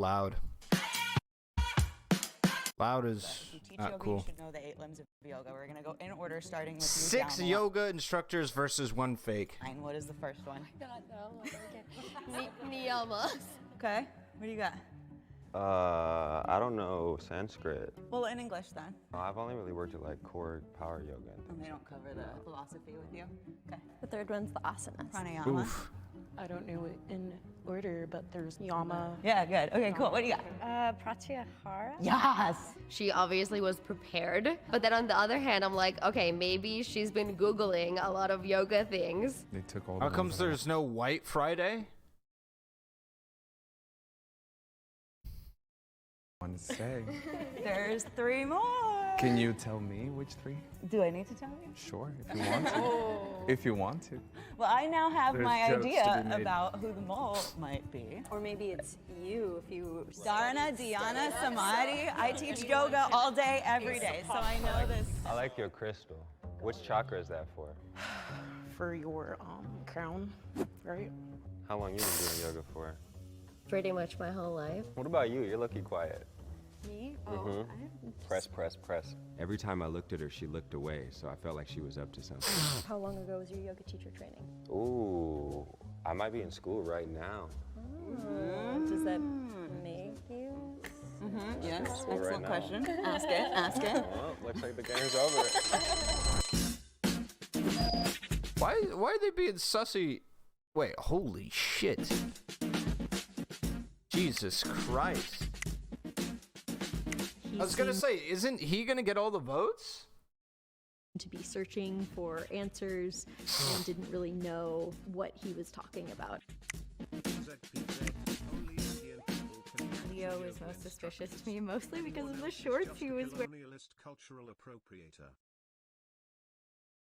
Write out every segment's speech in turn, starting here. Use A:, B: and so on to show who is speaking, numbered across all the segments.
A: Loud. Loud is
B: If you teach
A: not
B: yoga,
A: cool.
B: you should know the 8 limbs of yoga. We're gonna go in order, starting with you.
A: 6
B: down
A: yoga instructors versus 1 fake.
B: the line. What is the first one?
C: God, no. Okay. Niyama.
B: Okay. What do you got?
D: I don't know Sanskrit.
B: Well, in English then.
D: I've only really worked at like core power yoga.
B: And they don't cover the philosophy with you. Okay.
C: The third one's the asanas.
B: Pranayama.
A: Oof.
E: I don't know it in order, but there's yama.
B: Yeah, good. Okay, cool. What do you got?
E: Pratyahara?
B: Yes.
F: She obviously was prepared, but then on the other hand, I'm like, okay, maybe she's been Googling a lot of yoga things.
G: They took all.
A: How comes there's no White Friday?
G: Want to say?
B: There's 3 more.
G: Can you tell me which 3?
B: Do I need to tell you?
G: Sure, if you want to. If you want to.
B: Well, I now have
G: There's
B: my
G: jokes to
B: idea
G: be made.
B: about who the mole might be.
C: Or maybe it's you if you.
B: Dharana, Dhyana, Samadhi. I teach yoga all day, every day, so I know this.
D: I like your crystal. Which chakra is that for?
E: For your crown, right?
D: How long you been doing yoga for?
F: Pretty much my whole life.
D: What about you? You're looking quiet.
C: Me?
D: Press, press, press. Every time I looked at her, she looked away, so I felt like she was up to something.
C: How long ago was your yoga teacher training?
D: Ooh, I might be in school right now.
C: Does that make you?
B: Yes,
D: School right
B: excellent
D: now.
B: question. Ask it, ask it.
D: Well, looks like the game's over.
A: Why are they being sussy? Wait, holy shit. Jesus Christ. I was gonna say, isn't he gonna get all the votes?
H: To be searching for answers and didn't really know what he was talking about.
C: Leo was most suspicious to me, mostly because of the shorts he was wearing.
I: Cultural appropriator.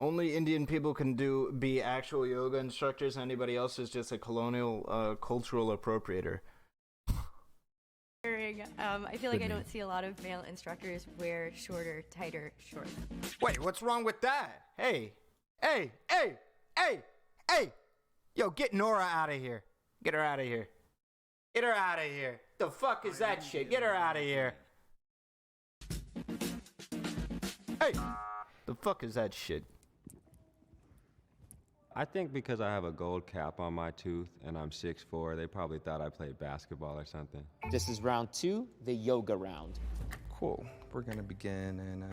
A: Only Indian people can be actual yoga instructors. Anybody else is just a colonial cultural appropriator.
C: I feel like I don't see a lot of male instructors wear shorter, tighter shorts.
A: Wait, what's wrong with that? Hey! Yo, get Nora out of here. Get her out of here. Get her out of here. The fuck is that shit? Get her out of here. Hey! The fuck is that shit?
D: I think because I have a gold cap on my tooth and I'm 6'4", they probably thought I played basketball or something.
J: This is round 2, the yoga round.
G: Cool. We're gonna begin in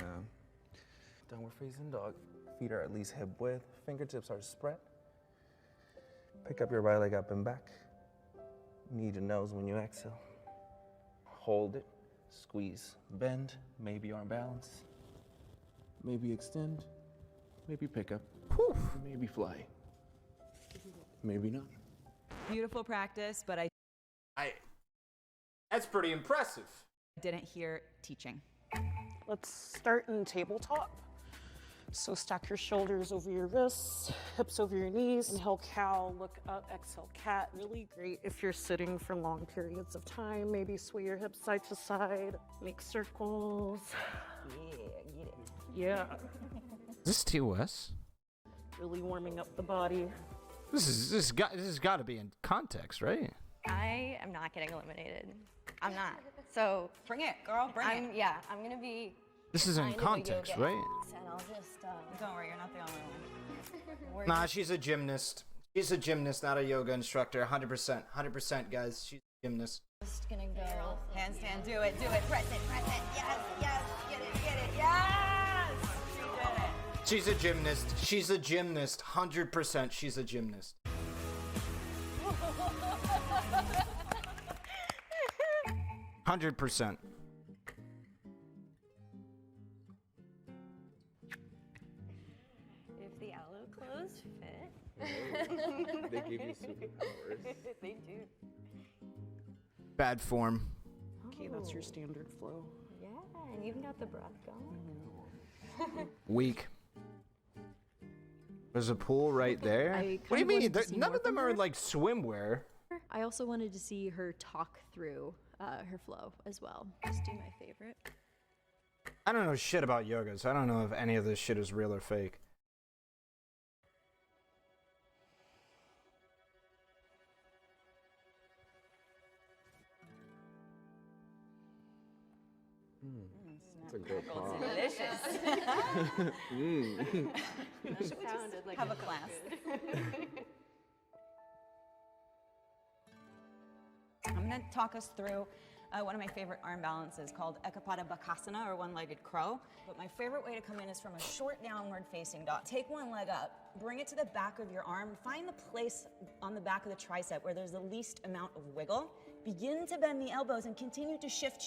G: downward facing dog. Feet are at least hip width. Fingertips are spread. Pick up your right leg up and back. Knee to nose when you exhale. Hold it. Squeeze. Bend. Maybe arm balance. Maybe extend. Maybe pick up. Maybe fly. Maybe not.
B: Beautiful practice, but I
A: That's pretty impressive.
B: didn't hear teaching.
E: Let's start in tabletop. So stack your shoulders over your wrists, hips over your knees. Inhale, cow, look up, exhale, cat. Really great if you're sitting for long periods of time. Maybe sway your hips side to side, make circles.
B: Yeah, get it.
E: Yeah,
A: Is this TOS?
E: really warming up the body.
A: This has got to be in context, right?
C: I am not getting eliminated. I'm not. So
B: Bring it, girl, bring it.
C: I'm gonna be.
A: This is in
C: kind of a
A: context,
C: yoga
A: right?
C: ass, and I'll just.
B: Don't worry, you're not the only one.
A: Nah, she's a gymnast. She's a gymnast, not a yoga instructor. 100%. 100%, guys. She's a gymnast.
C: Just gonna go.
B: Handstand, do it, press it, yes, get it, yes! She did it.
A: She's a gymnast. She's a gymnast. 100%. She's a gymnast. $100%.
C: If the aloe clothes fit.
D: They give you superpowers.
C: They do.
A: Bad form.
E: Okay, that's your standard flow.
C: Yeah, and you even got the breath going.
A: Weak. There's a pool right there.
H: I
A: What do you
H: kinda
A: mean?
H: wanted to see
A: None
H: more
A: of them
H: from
A: are
H: her.
A: like swimwear.
H: I also wanted to see her talk through her flow as well.
C: Just do my favorite.
A: I don't know shit about yoga, so I don't know if any of this shit is real or fake.
B: delicious.
C: Sounded like
B: Have
C: it
B: a class. I'm going to talk us through one of my favorite arm balances called Ekapada Bakasana, or one-legged crow. But my favorite way to come in is from a short downward facing dog. Take one leg up, bring it to the back of your arm, find the place on the back of the tricep where there's the least amount of wiggle. Begin to bend the elbows and continue to shift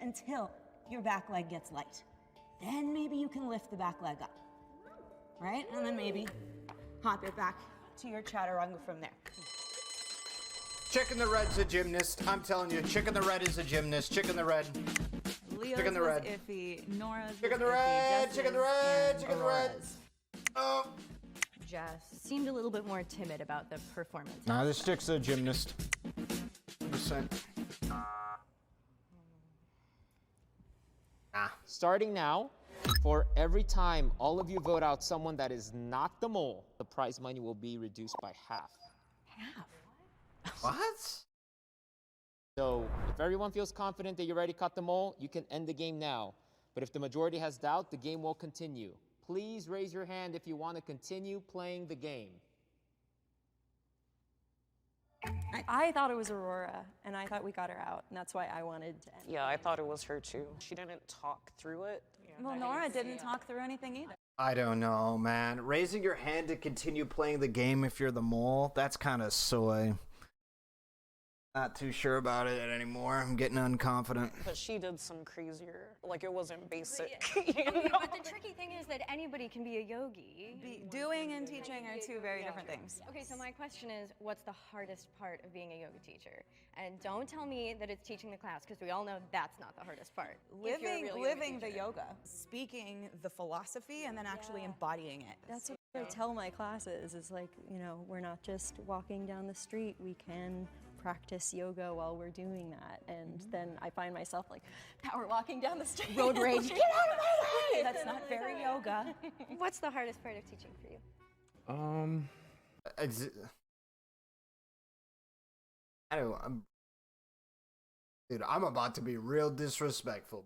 B: until your back leg gets light. Then maybe you can lift the back leg up, right? And then maybe hop it back to your chaturanga from there.
A: Chicken the Red's a gymnast. I'm telling you, Chicken the Red is a gymnast. Chicken the Red.
B: Leo's
A: Chicken the
B: was
A: Red.
B: iffy. Nora's
A: Chicken the
B: was
A: Red.
B: iffy.
A: Chicken the
B: Jess's
A: Red.
B: and
A: Chicken the Red.
B: Aurora's.
A: Oh.
C: Jess seemed a little bit more timid about the performance.
A: Nah, this chick's a gymnast. 100%.
J: Starting now, for every time all of you vote out someone that is not the mole, the prize money will be reduced by half.
A: What?
J: So if everyone feels confident that you already caught the mole, you can end the game now. But if the majority has doubt, the game will continue. Please raise your hand if you want to continue playing the game.
H: I thought it was Aurora, and I thought we got her out, and that's why I wanted to end.
E: Yeah, I thought it was her too. She didn't talk through it.
B: Well, Nora didn't talk through anything either.
A: I don't know, man. Raising your hand to continue playing the game if you're the mole, that's kind of soy. Not too sure about it anymore. I'm getting unconfident.
E: But she did some crazier, like it wasn't basic.
C: But the tricky thing is that anybody can be a yogi.
B: Doing and teaching are two very different things.
C: Okay, so my question is, what's the hardest part of being a yoga teacher? And don't tell me that it's teaching the class, because we all know that's not the hardest part. If you're a real yoga
B: Living the
C: teacher.
B: yoga, speaking the philosophy, and then actually embodying it.
H: That's what I tell my classes, is like, you know, we're not just walking down the street, we can practice yoga while we're doing that. And then I find myself like power walking down the street.
B: Road rage, get out of my way! That's not very yoga.
C: What's the hardest part of teaching for you?
A: Dude, I'm about to be real disrespectful.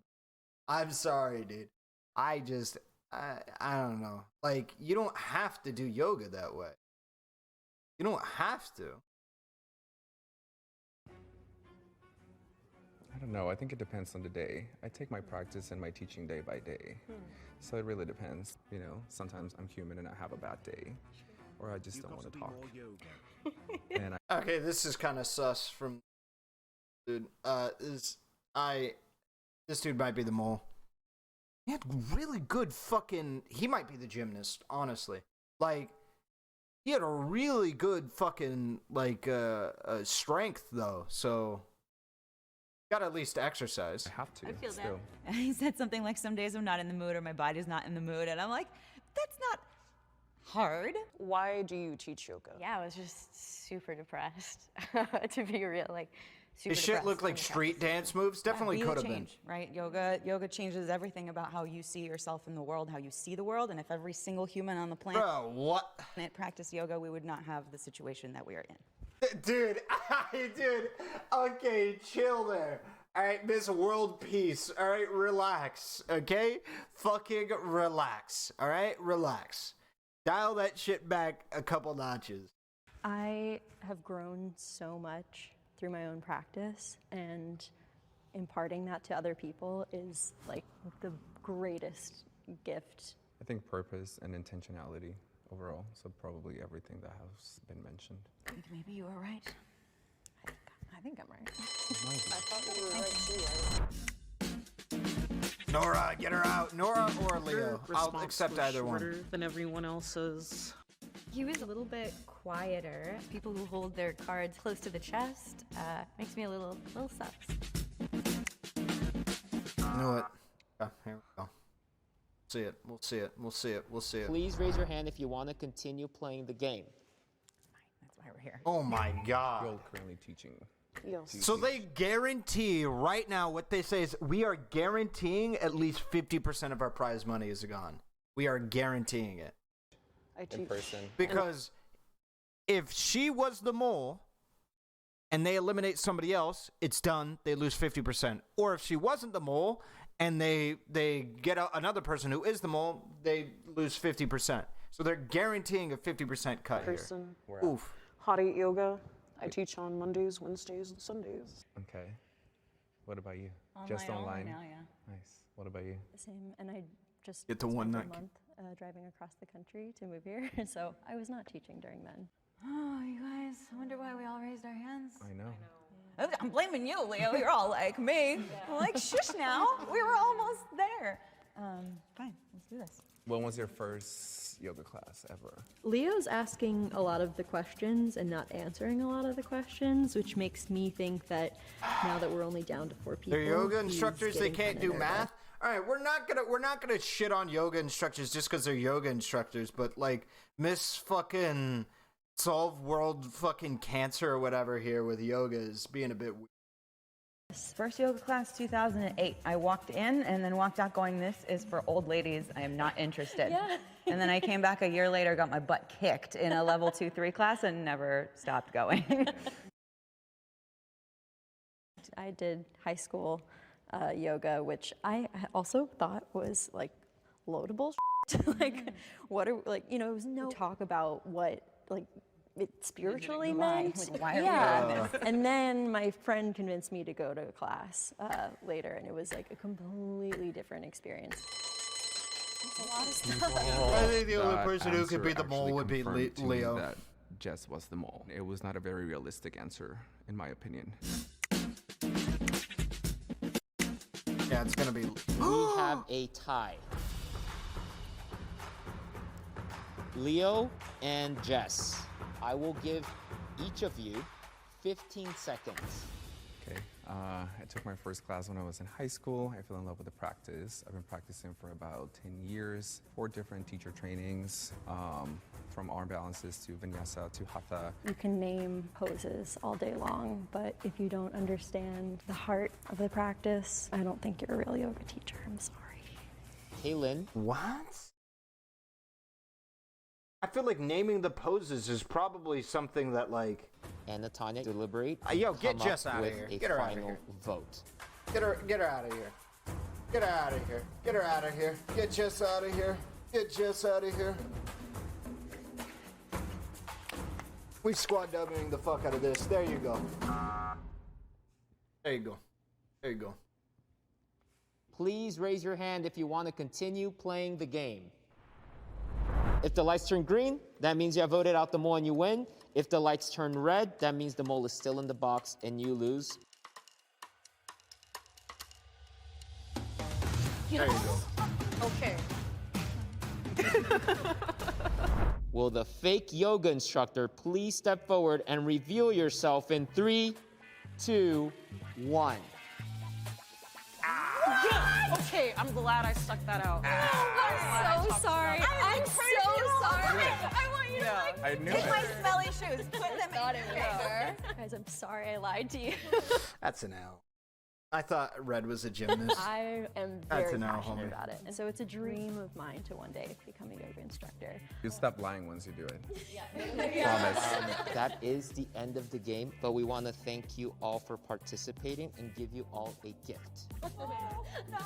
A: I'm sorry, dude. I don't know. Like, you don't have to do yoga that way. You don't have to.
G: I don't know. I think it depends on the day. I take my practice and my teaching day by day. So it really depends. You know, sometimes I'm human and I have a bad day. Or I just don't want to talk. And
A: Okay, this is kind of sus from dude. This dude might be the mole. He had really good fucking. He might be the gymnast, honestly. Like, he had a really good fucking like strength though. So, gotta at least exercise.
G: I have to.
B: I feel
G: still.
B: that. He said something like, "Some days I'm not in the mood, or my body's not in the mood," and I'm like, "That's not hard."
E: Why do you teach yoga?
C: Yeah, I was just super depressed, to be real. Like, super
A: His shit
C: depressed
A: looked like
C: when it
A: street dance moves. Definitely
B: We
A: could have been.
B: change, right? Yoga changes everything about how you see yourself in the world, how you see the world, and if every single human on the planet
A: Bro, what?
B: practiced yoga, we would not have the situation that we are in.
A: Dude, dude, okay, chill there. All right, Miss World Peace. All right, relax, okay? Fucking relax, all right? Relax. Dial that shit back a couple notches.
H: I have grown so much through my own practice, and imparting that to other people is like the greatest gift.
G: I think purpose and intentionality overall. So probably everything that has been mentioned.
B: Maybe you were right. I think I'm right.
E: I thought you were right too, right?
A: Nora, get her out. Nora or Leo. I'll accept either one.
E: Shorter than everyone else's.
C: He was a little bit quieter. People who hold their cards close to the chest makes me a little sus.
A: You know what? Here we go. See it. We'll see it. We'll see it. We'll see it.
J: Please raise your hand if you want to continue playing the game.
B: That's why we're here.
A: Oh my God.
G: You're currently teaching.
E: Yes.
A: So they guarantee right now, what they say is, we are guaranteeing at least 50% of our prize money is gone. We are guaranteeing it.
E: I
G: In
E: teach.
G: person.
A: Because if she was the mole and they eliminate somebody else, it's done. They lose 50%. Or if she wasn't the mole and they get another person who is the mole, they lose 50%. So they're guaranteeing a 50% cut
E: Person.
A: here. Oof.
E: Hot Eat Yoga. I teach on Mondays, Wednesdays, and Sundays.
G: Okay. What about you?
B: Online
G: Just
B: only
G: online?
B: now, yeah.
G: Nice. What about you?
H: Same, and I just
A: Get to
H: spent
A: one
H: a
A: night.
H: month driving across the country to move here, so I was not teaching during then.
B: Oh, you guys, I wonder why we all raised our hands.
G: I know.
B: I'm blaming you, Leo. You're all like me. I'm like, shush now. We were almost there. Fine, let's do this.
G: When was your first yoga class ever?
H: Leo's asking a lot of the questions and not answering a lot of the questions, which makes me think that now that we're only down to 4 people,
A: They're yoga
H: he's
A: instructors. They
H: getting
A: can't
H: kinda
A: do
H: nervous.
A: math. All right, we're not gonna shit on yoga instructors just because they're yoga instructors. But like Miss fucking Solve World fucking Cancer or whatever here with yoga is being a bit weird.
B: First yoga class, 2008. I walked in and then walked out going, this is for old ladies. I am not interested.
H: Yeah.
B: And then I came back a year later, got my butt kicked in a level 2-3 class and never stopped going.
H: I did high school yoga, which I also thought was like loadable shit. Like, what are, like, you know, it was no talk about what, like, it spiritually meant.
B: Like, why are we
H: yeah.
B: doing
H: And then my friend convinced me to go to a class later, and it was like a completely different experience.
B: a lot of stuff.
A: I think the only
G: That
A: person who could
G: answer
A: be the mole
G: actually
A: would be
G: confirmed to me
A: Leo.
G: that Jess was the mole. It was not a very realistic answer, in my opinion.
A: Yeah, it's gonna be.
J: We have a tie. Leo and Jess, I will give each of you 15 seconds.
G: Okay. I took my first class when I was in high school. I fell in love with the practice. I've been practicing for about 10 years, 4 different teacher trainings, from arm balances to vinyasa to hatha.
H: You can name poses all day long, but if you don't understand the heart of the practice, I don't think you're a real yoga teacher. I'm sorry.
J: Kaylin,
A: What? I feel like naming the poses is probably something that like.
J: and Natanya deliberate.
A: Yo,
J: and
A: get
J: come
A: Jess
J: up
A: outta
J: with
A: here.
J: a
A: Get her outta
J: final
A: here.
J: vote.
A: Get her out of here. Get her out of here. Get her out of here. Get Jess out of here. Get Jess out of here. We squad Wing the fuck out of this. There you go. There you go. There you go.
J: Please raise your hand if you want to continue playing the game. If the lights turn green, that means you have voted out the mole and you win. If the lights turn red, that means the mole is still in the box and you lose.
A: There you go.
E: Okay.
J: Will the fake yoga instructor please step forward and reveal yourself in 3, 2, 1.
E: Okay, I'm glad I stuck that out.
C: I'm so sorry. I'm so sorry.
B: I want you to like
G: I knew
B: take
G: it.
B: my smelly shoes, put them
C: Thought
B: in
C: it
B: your hair.
H: Guys, I'm sorry I lied to you.
A: That's an L. I thought Red was a gymnast.
H: I am
A: That's
H: very
A: an L,
H: passionate
A: homie.
H: about it. And so it's a dream of mine to one day become a yoga instructor.
G: You'll stop lying once you do it. Promise.
J: That is the end of the game, but we want to thank you all for participating and give you all a gift.
B: No.